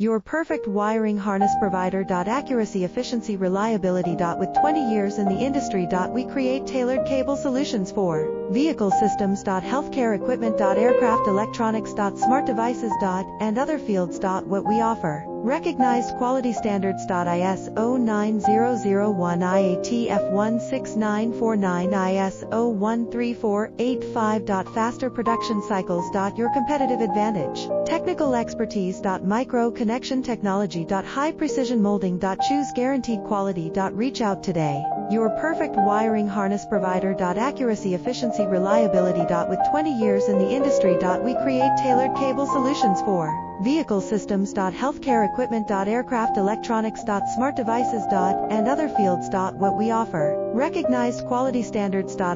Your perfect wiring harness provider. Accuracy, efficiency, reliability. With 20 years in the industry. We create tailored cable solutions for vehicle systems. Healthcare equipment. Aircraft electronics. Smart devices. And other fields. What we offer. Recognized quality standards. ISO 9001, IATF 16949, ISO 13485. Faster production cycles. Your competitive advantage. Technical expertise. Micro connection technology. High precision molding. Choose guaranteed quality. Reach out today. Your perfect wiring harness provider. Accuracy, efficiency, reliability. With 20 years in the industry. We create tailored cable solutions for vehicle systems. Healthcare equipment. Aircraft electronics. Smart devices. And other fields. What we offer. Recognized quality standards.